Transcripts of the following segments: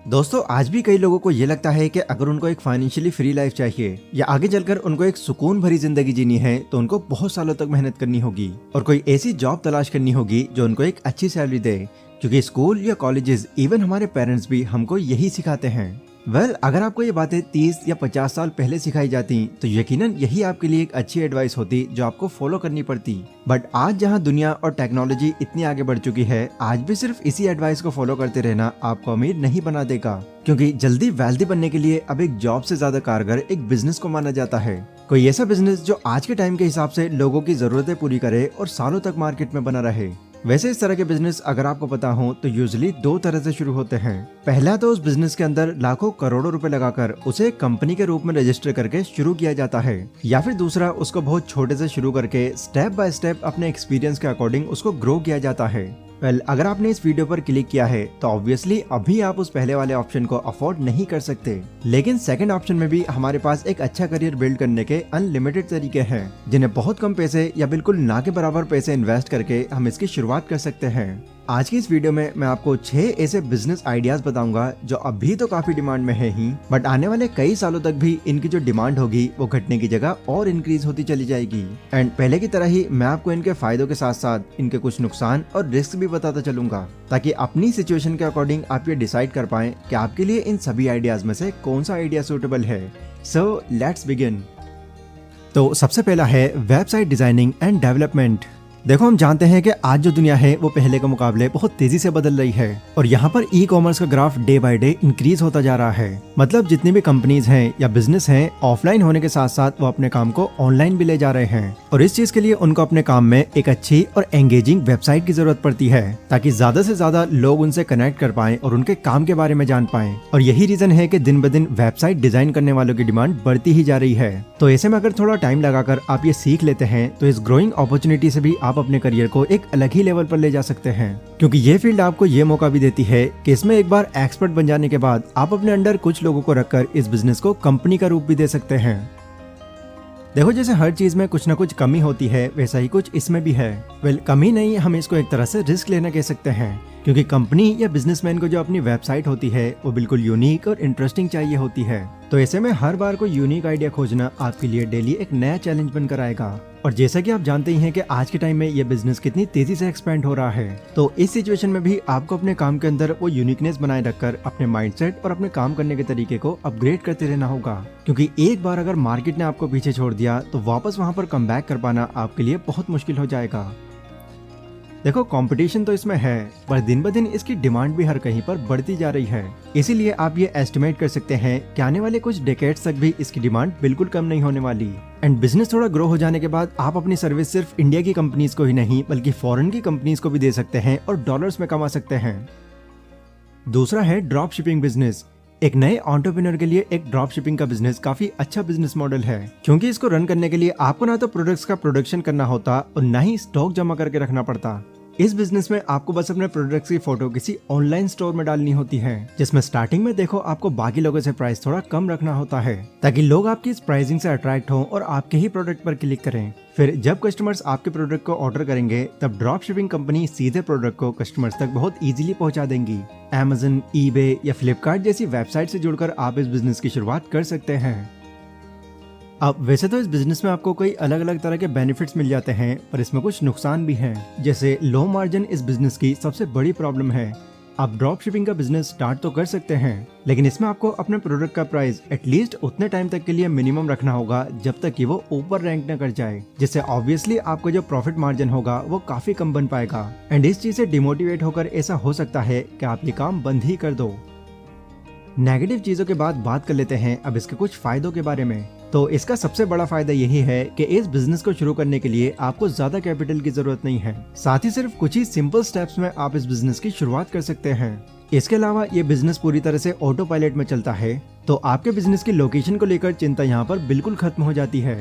दोस्तों, आज भी कई लोगों को ये लगता है कि अगर उनको एक फाइनेंशियली फ्री लाइफ चाहिए या आगे चलकर उनको एक सुकून भरी जिंदगी जीनी है तो उनको बहुत सालों तक मेहनत करनी होगी और कोई ऐसी जॉब तलाश करनी होगी जो उनको एक अच्छी सैलरी दे, क्योंकि स्कूल या कॉलेजेस इवन हमारे पेरेंट्स भी हमको यही सिखाते हैं। अगर आपको ये बातें 30 या 50 साल पहले सिखाई जाती तो यकीनन यही आपके लिए एक अच्छी एडवाइस होती जो आपको फॉलो करनी पड़ती। बट आज जहां दुनिया और टेक्नोलॉजी इतनी आगे बढ़ चुकी है, आज भी सिर्फ इसी एडवाइस को फॉलो करते रहना आपको अमीर नहीं बना देगा, क्योंकि जल्दी वेल्दी बनने के लिए अब एक जॉब से ज्यादा कारगर एक बिजनेस को माना जाता है। कोई ऐसा बिजनेस जो आज के टाइम के हिसाब से लोगों की जरूरतें पूरी करे और सालों तक मार्केट में बना रहे। वैसे इस तरह के बिजनेस अगर आपको पता हो तो यूजुअली दो तरह से शुरू होते हैं। पहला तो उस बिजनेस के अंदर लाखों करोड़ों रुपए लगाकर उसे कंपनी के रूप में रजिस्टर करके शुरू किया जाता है, या फिर दूसरा उसको बहुत छोटे से शुरू करके स्टेप बाय स्टेप अपने एक्सपीरियंस के अकॉर्डिंग उसको ग्रो किया जाता है। अगर आपने इस वीडियो पर क्लिक किया है तो ऑब्वियसली अभी आप उस पहले वाले ऑप्शन को अफोर्ड नहीं कर सकते, लेकिन सेकंड ऑप्शन में भी हमारे पास एक अच्छा करियर बिल्ड करने के अनलिमिटेड तरीके हैं, जिन्हें बहुत कम पैसे या बिल्कुल ना के बराबर पैसे इन्वेस्ट करके हम इसकी शुरुआत कर सकते हैं। आज की इस वीडियो में मैं आपको 6 ऐसे बिजनेस आइडियाज बताऊंगा जो अभी तो काफी डिमांड में है ही, बट आने वाले कई सालों तक भी इनकी जो डिमांड होगी वो घटने की जगह और इंक्रीज होती चली जाएगी। एंड पहले की तरह ही मैं आपको इनके फायदों के साथ साथ इनके कुछ नुकसान और रिस्क भी बताता चलूंगा, ताकि अपनी सिचुएशन के अकॉर्डिंग आप ये डिसाइड कर पाएं कि आपके लिए इन सभी आइडियाज में से कौन सा आइडिया सूटेबल है। So let's begin. तो सबसे पहला है वेबसाइट डिजाइनिंग एंड डेवलपमेंट। देखो, हम जानते हैं कि आज जो दुनिया है वो पहले के मुकाबले बहुत तेजी से बदल रही है और यहाँ पर ई कॉमर्स का graph day by day increase होता जा रहा है। मतलब जितनी भी कंपनीज हैं या बिजनेस हैं, ऑफलाइन होने के साथ साथ वो अपने काम को ऑनलाइन भी ले जा रहे हैं, और इस चीज के लिए उनको अपने काम में एक अच्छी और एंगेजिंग वेबसाइट की जरूरत पड़ती है, ताकि ज्यादा से ज्यादा लोग उनसे कनेक्ट कर पाएं और उनके काम के बारे में जान पाएं। और यही रीजन है कि दिन ब दिन वेबसाइट डिजाइन करने वालों की डिमांड बढ़ती ही जा रही है। तो ऐसे में अगर थोड़ा टाइम लगाकर आप ये सीख लेते हैं तो इस ग्रोइंग अपॉर्चुनिटी से भी आप अपने करियर को एक अलग ही लेवल पर ले जा सकते हैं, क्योंकि ये फील्ड आपको ये मौका भी देती है कि इसमें एक बार एक्सपर्ट बन जाने के बाद आप अपने अंडर कुछ लोगों को रखकर इस बिजनेस को कंपनी का रूप भी दे सकते हैं। देखो, जैसे हर चीज में कुछ न कुछ कमी होती है, वैसा ही कुछ इसमें भी है। कमी नहीं, हम इसको एक तरह से रिस्क लेना कह सकते हैं, क्योंकि कंपनी या बिजनेसमैन को जो अपनी वेबसाइट होती है वो बिल्कुल यूनिक और इंटरेस्टिंग चाहिए होती है। तो ऐसे में हर बार कोई यूनिक आइडिया खोजना आपके लिए डेली एक नया चैलेंज बनकर आएगा। और जैसा कि आप जानते ही हैं कि आज के टाइम में ये बिजनेस कितनी तेजी से एक्सपेंड हो रहा है, तो इस सिचुएशन में भी आपको अपने काम के अंदर वो यूनिकनेस बनाए रखकर अपने माइंडसेट और अपने काम करने के तरीके को अपग्रेड करते रहना होगा, क्योंकि एक बार अगर मार्केट ने आपको पीछे छोड़ दिया तो वापस वहां पर कम बैक कर पाना आपके लिए बहुत मुश्किल हो जाएगा। देखो, कंपटीशन तो इसमें है, पर दिन ब दिन इसकी डिमांड भी हर कहीं पर बढ़ती जा रही है। इसीलिए आप ये एस्टिमेट कर सकते हैं कि आने वाले कुछ डेकेड्स तक भी इसकी डिमांड बिल्कुल कम नहीं होने वाली। एंड बिजनेस थोड़ा ग्रो हो जाने के बाद आप अपनी सर्विस सिर्फ इंडिया की कंपनीज को ही नहीं बल्कि फॉरेन की कंपनीज को भी दे सकते हैं और डॉलर्स में कमा सकते हैं। दूसरा है ड्रॉप शिपिंग बिजनेस। एक नए एंटरप्रेन्योर के लिए एक ड्रॉप शिपिंग का बिजनेस काफी अच्छा बिजनेस मॉडल है, क्योंकि इसको रन करने के लिए आपको ना तो प्रोडक्ट्स का प्रोडक्शन करना होता और ना ही स्टॉक जमा करके रखना पड़ता। इस बिजनेस में आपको बस अपने प्रोडक्ट्स की फोटो किसी ऑनलाइन स्टोर में डालनी होती है, जिसमें स्टार्टिंग में देखो आपको बाकी लोगों से प्राइस थोड़ा कम रखना होता है, ताकि लोग आपकी इस प्राइसिंग से अट्रैक्ट हों और आपके ही प्रोडक्ट पर क्लिक करें। फिर जब कस्टमर्स आपके प्रोडक्ट को ऑर्डर करेंगे तब ड्रॉप शिपिंग कंपनी सीधे प्रोडक्ट को कस्टमर्स तक बहुत इजीली पहुंचा देंगी। Amazon, eBay या फ्लिपकार्ट जैसी वेबसाइट से जुड़कर आप इस बिजनेस की शुरुआत कर सकते हैं। अब वैसे तो इस बिजनेस में आपको कई अलग अलग तरह के बेनिफिट्स मिल जाते हैं, पर इसमें कुछ नुकसान भी हैं। जैसे लो मार्जिन इस बिजनेस की सबसे बड़ी प्रॉब्लम है। आप ड्रॉप शिपिंग का बिजनेस स्टार्ट तो कर सकते हैं, लेकिन इसमें आपको अपने प्रोडक्ट का प्राइस एटलीस्ट उतने टाइम तक के लिए मिनिमम रखना होगा जब तक कि वो ऊपर रैंक न कर जाए, जिससे ऑब्वियसली आपका जो प्रॉफिट मार्जिन होगा वो काफी कम बन पाएगा। एंड इस चीज से डिमोटिवेट होकर ऐसा हो सकता है कि आप ये काम बंद ही कर दो। नेगेटिव चीजों के बाद बात कर लेते हैं अब इसके कुछ फायदों के बारे में। तो इसका सबसे बड़ा फायदा यही है कि इस बिजनेस को शुरू करने के लिए आपको ज्यादा कैपिटल की जरूरत नहीं है, साथ ही सिर्फ कुछ ही सिंपल स्टेप्स में आप इस बिजनेस की शुरुआत कर सकते हैं। इसके अलावा ये बिजनेस पूरी तरह से ऑटो पायलट में चलता है, तो आपके बिजनेस की लोकेशन को लेकर चिंता यहाँ पर बिल्कुल खत्म हो जाती है।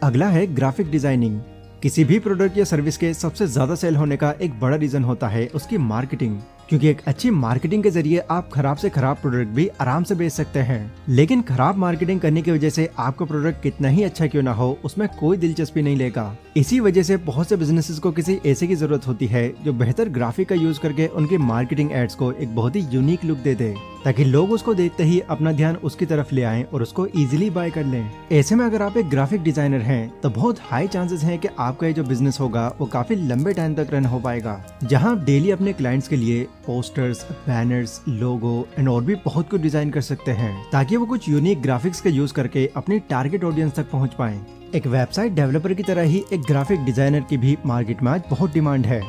अगला है ग्राफिक डिजाइनिंग। किसी भी प्रोडक्ट या सर्विस के सबसे ज्यादा सेल होने का एक बड़ा रीजन होता है उसकी मार्केटिंग, क्योंकि एक अच्छी मार्केटिंग के जरिए आप खराब से खराब प्रोडक्ट भी आराम से बेच सकते हैं। लेकिन खराब मार्केटिंग करने की वजह से आपका प्रोडक्ट कितना ही अच्छा क्यों ना हो, उसमें कोई दिलचस्पी नहीं लेगा। इसी वजह से बहुत से बिजनेसेस को किसी ऐसे की जरूरत होती है जो बेहतर ग्राफिक का यूज करके उनके मार्केटिंग एड्स को एक बहुत ही यूनिक लुक दे दे। ताकि लोग उसको देखते ही अपना ध्यान उसकी तरफ ले आएं और उसको इजीली बाय कर लें। ऐसे में अगर आप एक ग्राफिक डिजाइनर हैं तो बहुत हाई चांसेस हैं कि आपका ये जो बिजनेस होगा वो काफी लंबे टाइम तक रन हो पाएगा, जहां आप डेली अपने क्लाइंट्स के लिए पोस्टर्स, बैनर्स, लोगो एंड और भी बहुत कुछ डिजाइन कर सकते हैं, ताकि वो कुछ यूनिक ग्राफिक्स का यूज करके अपनी टारगेट ऑडियंस तक पहुंच पाएं। एक वेबसाइट डेवलपर की तरह ही एक ग्राफिक डिजाइनर की भी मार्केट में आज बहुत डिमांड है।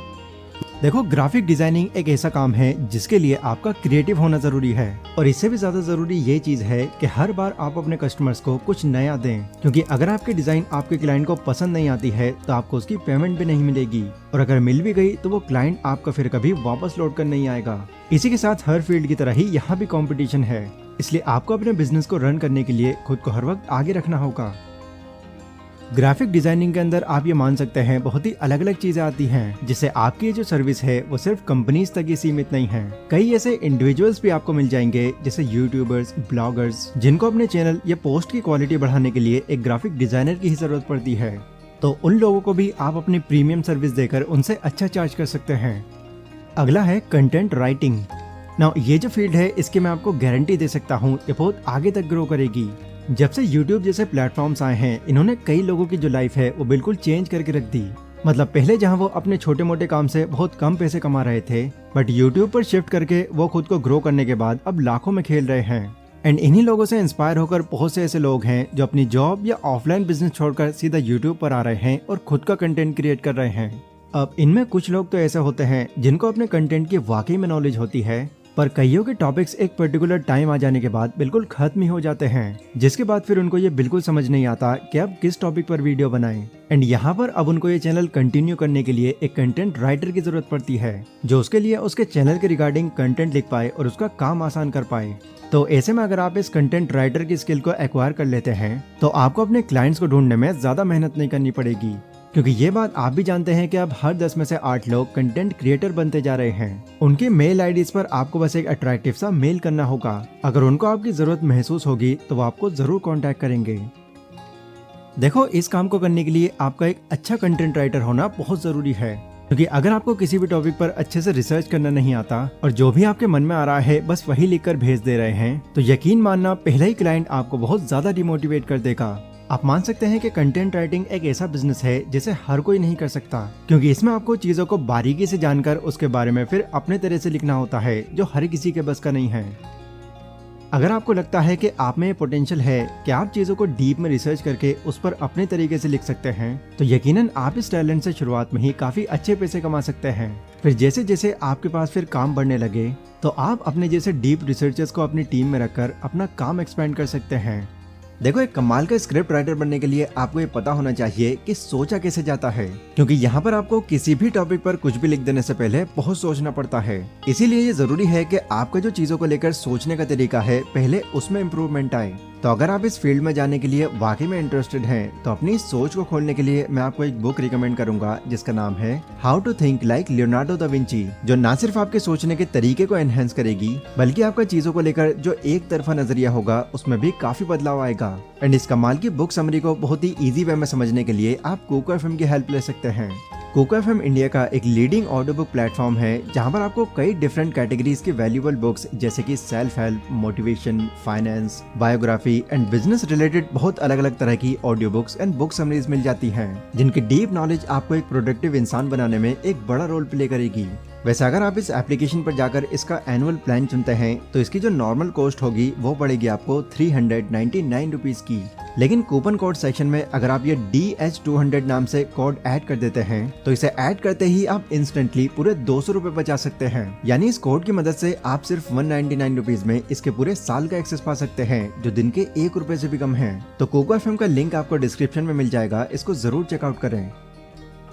देखो, ग्राफिक डिजाइनिंग एक ऐसा काम है जिसके लिए आपका क्रिएटिव होना जरूरी है, और इससे भी ज्यादा जरूरी ये चीज है कि हर बार आप अपने कस्टमर्स को कुछ नया दें, क्योंकि अगर आपकी डिजाइन आपके क्लाइंट को पसंद नहीं आती है तो आपको उसकी पेमेंट भी नहीं मिलेगी, और अगर मिल भी गई तो वो क्लाइंट आपका फिर कभी वापस लौट कर नहीं आएगा। इसी के साथ हर फील्ड की तरह ही यहाँ भी कॉम्पिटिशन है, इसलिए आपको अपने बिजनेस को रन करने के लिए खुद को हर वक्त आगे रखना होगा। ग्राफिक डिजाइनिंग के अंदर आप ये मान सकते हैं बहुत ही अलग अलग चीजें आती हैं, जिससे आपकी ये जो सर्विस है वो सिर्फ कंपनीज तक ही सीमित नहीं है। कई ऐसे इंडिविजुअल्स भी आपको मिल जाएंगे, जैसे यूट्यूबर्स, ब्लॉगर्स, जिनको अपने चैनल या पोस्ट की क्वालिटी बढ़ाने के लिए एक ग्राफिक डिजाइनर की ही जरूरत पड़ती है। तो उन लोगों को भी आप अपनी प्रीमियम सर्विस देकर उनसे अच्छा चार्ज कर सकते हैं। अगला है कंटेंट राइटिंग। नाउ ये जो फील्ड है इसकी मैं आपको गारंटी दे सकता हूँ ये बहुत आगे तक ग्रो करेगी। जब से YouTube जैसे प्लेटफॉर्म्स आए हैं, इन्होंने कई लोगों की जो लाइफ है वो बिल्कुल चेंज करके रख दी। मतलब पहले जहां वो अपने छोटे मोटे काम से बहुत कम पैसे कमा रहे थे, बट YouTube पर शिफ्ट करके वो खुद को ग्रो करने के बाद अब लाखों में खेल रहे हैं। एंड इन्हीं लोगों से इंस्पायर होकर बहुत से ऐसे लोग हैं जो अपनी जॉब या ऑफलाइन बिजनेस छोड़कर सीधा YouTube पर आ रहे हैं और खुद का कंटेंट क्रिएट कर रहे हैं। अब इनमें कुछ लोग तो ऐसे होते हैं जिनको अपने कंटेंट की वाकई में नॉलेज होती है, पर कईयों के टॉपिक्स एक पर्टिकुलर टाइम आ जाने के बाद बिल्कुल खत्म ही हो जाते हैं, जिसके बाद फिर उनको ये बिल्कुल समझ नहीं आता कि अब किस टॉपिक पर वीडियो बनाएं। एंड यहाँ पर अब उनको ये चैनल कंटिन्यू करने के लिए एक कंटेंट राइटर की जरूरत पड़ती है, जो उसके लिए उसके चैनल के रिगार्डिंग कंटेंट लिख पाए और उसका काम आसान कर पाए। तो ऐसे में अगर आप इस कंटेंट राइटर की स्किल को एक्वायर कर लेते हैं तो आपको अपने क्लाइंट्स को ढूंढने में ज्यादा मेहनत नहीं करनी पड़ेगी, क्योंकि ये बात आप भी जानते हैं कि अब हर 10 में से 8 लोग कंटेंट क्रिएटर बनते जा रहे हैं। उनके मेल आईडीज पर आपको बस एक अट्रैक्टिव सा मेल करना होगा। अगर उनको आपकी जरूरत महसूस होगी तो वो आपको जरूर कांटेक्ट करेंगे। देखो, इस काम को करने के लिए आपका एक अच्छा कंटेंट राइटर होना बहुत जरूरी है, क्योंकि अगर आपको किसी भी टॉपिक पर अच्छे से रिसर्च करना नहीं आता और जो भी आपके मन में आ रहा है बस वही लिखकर भेज दे रहे हैं, तो यकीन मानना पहला ही क्लाइंट आपको बहुत ज्यादा डिमोटिवेट कर देगा। आप मान सकते हैं कि कंटेंट राइटिंग एक ऐसा बिजनेस है जिसे हर कोई नहीं कर सकता, क्योंकि इसमें आपको चीजों को बारीकी से जानकर उसके बारे में फिर अपने तरह से लिखना होता है, जो हर किसी के बस का नहीं है। अगर आपको लगता है कि आप में ये पोटेंशियल है कि आप चीजों को डीप में रिसर्च करके उस पर अपने तरीके से लिख सकते हैं, तो यकीनन आप इस टैलेंट से शुरुआत में ही काफी अच्छे पैसे कमा सकते हैं। फिर जैसे जैसे आपके पास फिर काम बढ़ने लगे तो आप अपने जैसे डीप रिसर्चर्स को अपनी टीम में रखकर अपना काम एक्सपेंड कर सकते हैं। देखो, एक कमाल का स्क्रिप्ट राइटर बनने के लिए आपको ये पता होना चाहिए कि सोचा कैसे जाता है, क्योंकि यहाँ पर आपको किसी भी टॉपिक पर कुछ भी लिख देने से पहले बहुत सोचना पड़ता है। इसीलिए ये जरूरी है कि आपका जो चीजों को लेकर सोचने का तरीका है पहले उसमें इम्प्रूवमेंट आए। तो अगर आप इस फील्ड में जाने के लिए वाकई में इंटरेस्टेड हैं, तो अपनी सोच को खोलने के लिए मैं आपको एक बुक रिकमेंड करूंगा जिसका नाम है how to think like Leonardo da Vinci, जो न सिर्फ आपके सोचने के तरीके को एनहेंस करेगी, बल्कि आपका चीजों को लेकर जो एक तरफा नजरिया होगा उसमें भी काफी बदलाव आएगा। एंड इस कमाल की बुक समरी को बहुत ही इजी वे में समझने के लिए आप कोको एफएम की हेल्प ले सकते हैं। कोको एफएम इंडिया का एक लीडिंग ऑडियो बुक प्लेटफॉर्म है, जहां पर आपको कई डिफरेंट कैटेगरीज की वैल्यूएबल बुक्स जैसे कि self help, motivation, finance, biography and business related बहुत अलग अलग तरह की audio books and book summaries मिल जाती हैं, जिनकी डीप नॉलेज आपको एक प्रोडक्टिव इंसान बनाने में एक बड़ा रोल प्ले करेगी। वैसे अगर आप इस एप्लीकेशन पर जाकर इसका एनुअल प्लान चुनते हैं तो इसकी जो नॉर्मल कॉस्ट होगी वो पड़ेगी आपको 399 रुपीज की, लेकिन कूपन कोड सेक्शन में अगर आप ये DH200 नाम से कोड ऐड कर देते हैं तो इसे ऐड करते ही आप इंस्टेंटली पूरे 200 रुपए बचा सकते हैं। यानी इस कोड की मदद से आप सिर्फ 199 रुपीज में इसके पूरे साल का एक्सेस पा सकते हैं, जो दिन के 1 रुपए से भी कम है। तो कोको एफएम का लिंक आपको डिस्क्रिप्शन में मिल जाएगा, इसको जरूर चेकआउट करें।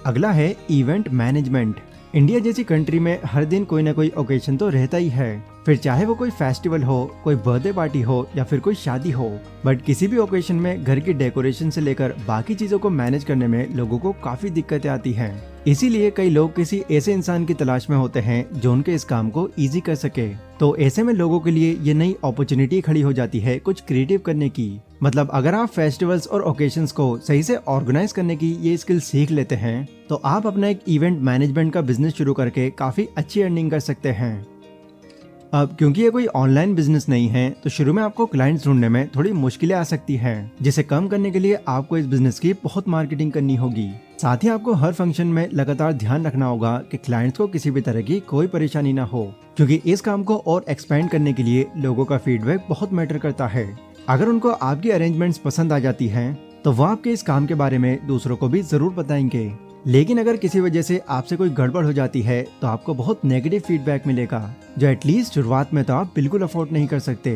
अगला है इवेंट मैनेजमेंट। इंडिया जैसी कंट्री में हर दिन कोई ना कोई ओकेशन तो रहता ही है, फिर चाहे वो कोई फेस्टिवल हो, कोई बर्थडे पार्टी हो या फिर कोई शादी हो, बट किसी भी ओकेशन में घर की डेकोरेशन से लेकर बाकी चीजों को मैनेज करने में लोगों को काफी दिक्कतें आती हैं। इसीलिए कई लोग किसी ऐसे इंसान की तलाश में होते हैं जो उनके इस काम को इजी कर सके। तो ऐसे में लोगों के लिए ये नई अपॉर्चुनिटी खड़ी हो जाती है कुछ क्रिएटिव करने की। मतलब अगर आप फेस्टिवल्स और ओकेशंस को सही से ऑर्गेनाइज करने की ये स्किल सीख लेते हैं तो आप अपना एक इवेंट मैनेजमेंट का बिजनेस शुरू करके काफी अच्छी अर्निंग कर सकते हैं। अब क्योंकि ये कोई ऑनलाइन बिजनेस नहीं है, तो शुरू में आपको क्लाइंट्स ढूंढने में थोड़ी मुश्किलें आ सकती हैं, जिसे कम करने के लिए आपको इस बिजनेस की बहुत मार्केटिंग करनी होगी। साथ ही आपको हर फंक्शन में लगातार ध्यान रखना होगा कि क्लाइंट्स को किसी भी तरह की कोई परेशानी ना हो, क्योंकि इस काम को और एक्सपेंड करने के लिए लोगों का फीडबैक बहुत मैटर करता है। अगर उनको आपकी अरेंजमेंट्स पसंद आ जाती हैं, तो वो आपके इस काम के बारे में दूसरों को भी जरूर बताएंगे। लेकिन अगर किसी वजह से आपसे कोई गड़बड़ हो जाती है, तो आपको बहुत नेगेटिव फीडबैक मिलेगा, जो एटलीस्ट शुरुआत में तो आप बिल्कुल अफोर्ड नहीं कर सकते।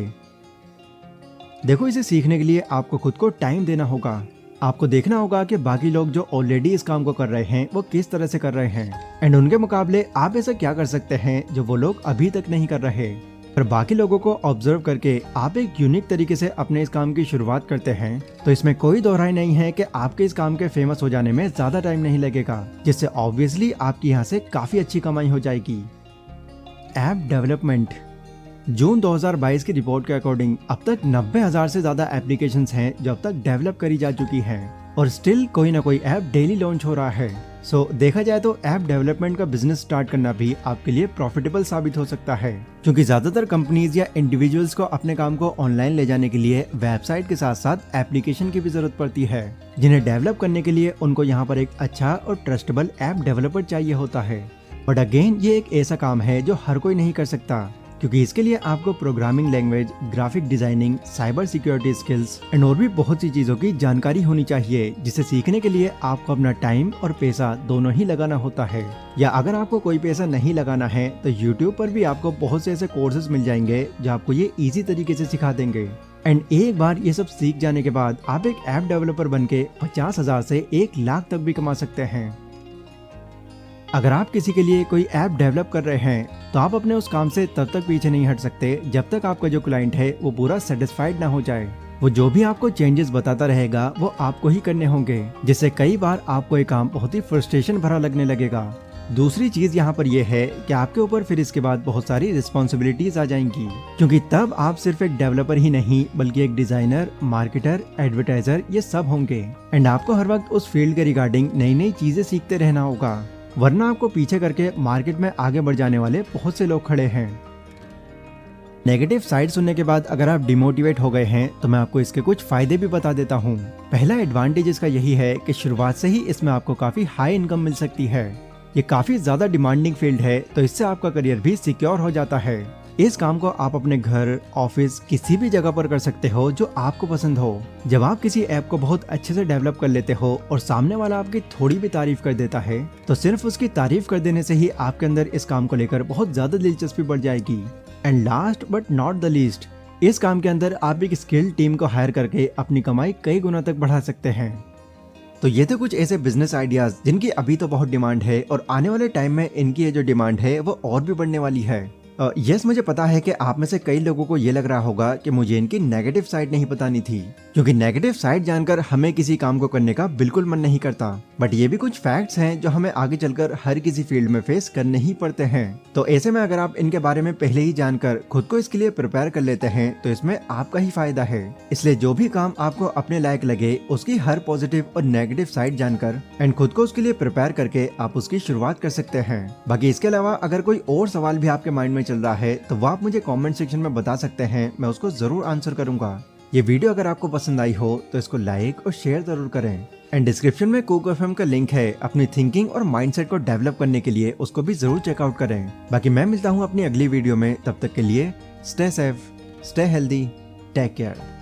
देखो, इसे सीखने के लिए आपको खुद को टाइम देना होगा। आपको देखना होगा कि बाकी लोग जो ऑलरेडी इस काम को कर रहे हैं वो किस तरह से कर रहे हैं, एंड उनके मुकाबले आप ऐसा क्या कर सकते हैं जो वो लोग अभी तक नहीं कर रहे। पर बाकी लोगों को ऑब्जर्व करके आप एक यूनिक तरीके से अपने इस काम की शुरुआत करते हैं, तो इसमें कोई दोहराई नहीं है कि आपके इस काम के फेमस हो जाने में ज्यादा टाइम नहीं लगेगा, जिससे ऑब्वियसली आपकी यहाँ से काफी अच्छी कमाई हो जाएगी। App development. जून 2022 की रिपोर्ट के अकॉर्डिंग अब तक 90,000 से ज्यादा एप्लीकेशंस हैं जो अब तक डेवलप करी जा चुकी हैं, और स्टिल कोई ना कोई ऐप डेली लॉन्च हो रहा है। सो देखा जाए तो ऐप डेवलपमेंट का बिजनेस स्टार्ट करना भी आपके लिए प्रॉफिटेबल साबित हो सकता है, क्योंकि ज्यादातर कंपनीज या इंडिविजुअल्स को अपने काम को ऑनलाइन ले जाने के लिए वेबसाइट के साथ साथ एप्लीकेशन की भी जरूरत पड़ती है, जिन्हें डेवलप करने के लिए उनको यहाँ पर एक अच्छा और ट्रस्टेबल ऐप डेवलपर चाहिए होता है। बट अगेन, ये एक ऐसा काम है जो हर कोई नहीं कर सकता, क्योंकि इसके लिए आपको programming language, graphic designing, cyber security skills and और भी बहुत सी चीजों की जानकारी होनी चाहिए, जिसे सीखने के लिए आपको अपना टाइम और पैसा दोनों ही लगाना होता है। या अगर आपको कोई पैसा नहीं लगाना है, तो YouTube पर भी आपको बहुत से ऐसे कोर्सेज मिल जाएंगे जो आपको ये इजी तरीके से सिखा देंगे। एंड एक बार ये सब सीख जाने के बाद आप एक ऐप डेवलपर बन के 50,000 से 1 लाख तक भी कमा सकते हैं। अगर आप किसी के लिए कोई ऐप डेवलप कर रहे हैं, तो आप अपने उस काम से तब तक पीछे नहीं हट सकते जब तक आपका जो क्लाइंट है वो पूरा सेटिस्फाइड ना हो जाए। वो जो भी आपको चेंजेस बताता रहेगा वो आपको ही करने होंगे, जिससे कई बार आपको ये काम बहुत ही फ्रस्ट्रेशन भरा लगने लगेगा। दूसरी चीज यहाँ पर यह है कि आपके ऊपर फिर इसके बाद बहुत सारी रिस्पॉन्सिबिलिटीज आ जाएंगी, क्योंकि तब आप सिर्फ एक डेवलपर ही नहीं बल्कि एक डिजाइनर, मार्केटर, एडवर्टाइजर, ये सब होंगे। एंड आपको हर वक्त उस फील्ड के रिगार्डिंग नई नई चीजें सीखते रहना होगा, वरना आपको पीछे करके मार्केट में आगे बढ़ जाने वाले बहुत से लोग खड़े हैं। नेगेटिव साइड सुनने के बाद अगर आप डिमोटिवेट हो गए हैं, तो मैं आपको इसके कुछ फायदे भी बता देता हूँ। पहला एडवांटेज इसका यही है कि शुरुआत से ही इसमें आपको काफी हाई इनकम मिल सकती है। ये काफी ज्यादा डिमांडिंग फील्ड है, तो इससे आपका करियर भी सिक्योर हो जाता है। इस काम को आप अपने घर, ऑफिस, किसी भी जगह पर कर सकते हो जो आपको पसंद हो। जब आप किसी ऐप को बहुत अच्छे से डेवलप कर लेते हो और सामने वाला आपकी थोड़ी भी तारीफ कर देता है, तो सिर्फ उसकी तारीफ कर देने से ही आपके अंदर इस काम को लेकर बहुत ज्यादा दिलचस्पी बढ़ जाएगी। And last but not the least, इस काम के अंदर आप एक स्किल्ड टीम को हायर करके अपनी कमाई कई गुना तक बढ़ा सकते हैं। तो ये थे कुछ ऐसे बिजनेस आइडियाज जिनकी अभी तो बहुत डिमांड है, और आने वाले टाइम में इनकी ये जो डिमांड है वो और भी बढ़ने वाली है। यस, मुझे पता है कि आप में से कई लोगों को ये लग रहा होगा कि मुझे इनकी नेगेटिव साइड नहीं बतानी थी, क्योंकि नेगेटिव साइड जानकर हमें किसी काम को करने का बिल्कुल मन नहीं करता। बट ये भी कुछ फैक्ट्स हैं जो हमें आगे चलकर हर किसी फील्ड में फेस करने ही पड़ते हैं। तो ऐसे में अगर आप इनके बारे में पहले ही जानकर खुद को इसके लिए प्रिपेयर कर लेते हैं, तो इसमें आपका ही फायदा है। इसलिए जो भी काम आपको अपने लायक लगे, उसकी हर पॉजिटिव और नेगेटिव साइड जानकर एंड खुद को उसके लिए प्रिपेयर करके आप उसकी शुरुआत कर सकते हैं। बाकी इसके अलावा अगर कोई और सवाल भी आपके माइंड में चल रहा है, तो वो आप मुझे कमेंट सेक्शन में बता सकते हैं, मैं उसको जरूर आंसर करूंगा। ये वीडियो अगर आपको पसंद आई हो तो इसको लाइक और शेयर जरूर करें। एंड डिस्क्रिप्शन में कुक एफएम का लिंक है, अपनी थिंकिंग और माइंडसेट को डेवलप करने के लिए उसको भी जरूर चेकआउट करें। बाकी मैं मिलता हूँ अपनी अगली वीडियो में, तब तक के लिए stay safe, stay healthy, take care.